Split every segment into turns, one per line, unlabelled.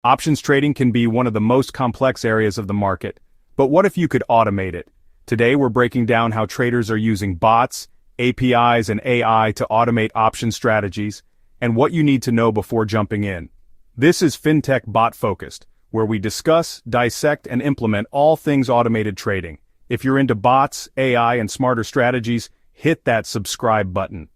Options trading can be one of the most complex areas of the market, but what if you could automate it? Today we're breaking down how traders are using bots, APIs, and AI to automate option strategies, and what you need to know before jumping in. This is Fintech Bot Focused, where we discuss, dissect, and implement all things automated trading. If you're into bots, AI, and smarter strategies, hit that subscribe button.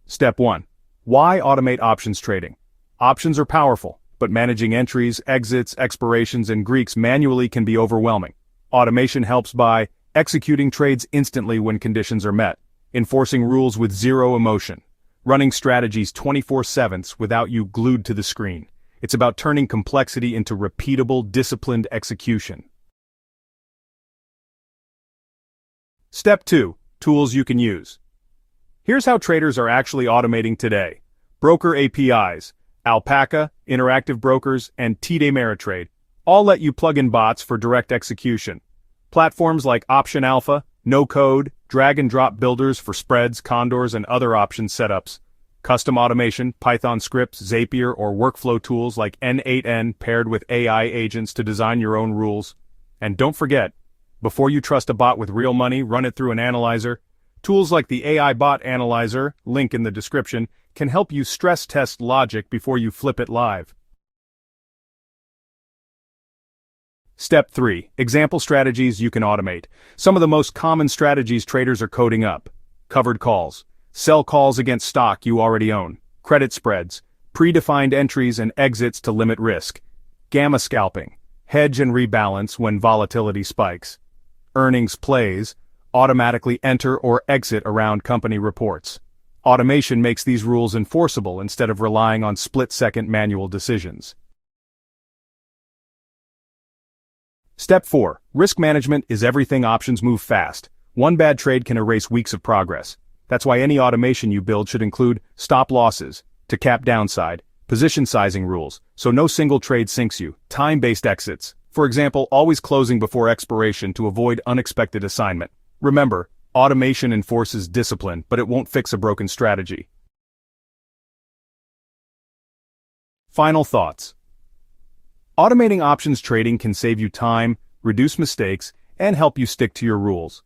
Step 1. Why automate options trading? Options are powerful, but managing entries, exits, expirations, and Greeks manually can be overwhelming. Automation helps by executing trades instantly when conditions are met, enforcing rules with zero emotion, running strategies 24/7 without you glued to the screen. It's about turning complexity into repeatable, disciplined execution. Step 2. Tools you can use. Here's how traders are actually automating today. Broker APIs, Alpaca, Interactive Brokers, and TD Ameritrade all let you plug in bots for direct execution. Platforms like Option Alpha, No Code, drag and drop builders for spreads, condors, and other option setups. Custom automation, Python scripts, Zapier, or workflow tools like N8N paired with AI agents to design your own rules. And don't forget, before you trust a bot with real money, run it through an analyzer. Tools like the AI Bot Analyzer, link in the description, can help you stress test logic before you flip it live. Step 3. Example strategies you can automate. Some of the most common strategies traders are coding up. Covered calls. Sell calls against stock you already own. Credit spreads. Predefined entries and exits to limit risk. Gamma scalping. Hedge and rebalance when volatility spikes. Earnings plays. Automatically enter or exit around company reports. Automation makes these rules enforceable instead of relying on split-second manual decisions. Step 4. Risk management is everything. Options move fast. One bad trade can erase weeks of progress. That's why any automation you build should include stop losses, to cap downside, position sizing rules, so no single trade sinks you, time-based exits. For example, always closing before expiration to avoid unexpected assignment. Remember, automation enforces discipline, but it won't fix a broken strategy. Final thoughts. Automating options trading can save you time, reduce mistakes, and help you stick to your rules.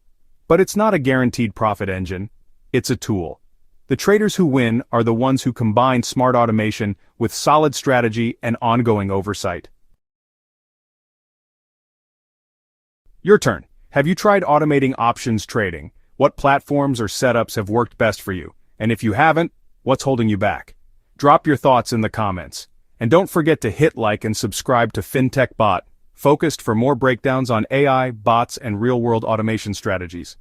But it's not a guaranteed profit engine. It's a tool. The traders who win are the ones who combine smart automation with solid strategy and ongoing oversight. Your turn. Have you tried automating options trading? What platforms or setups have worked best for you? And if you haven't, what's holding you back? Drop your thoughts in the comments. And don't forget to hit like and subscribe to Fintech Bot Focused for more breakdowns on AI, bots, and real-world automation strategies.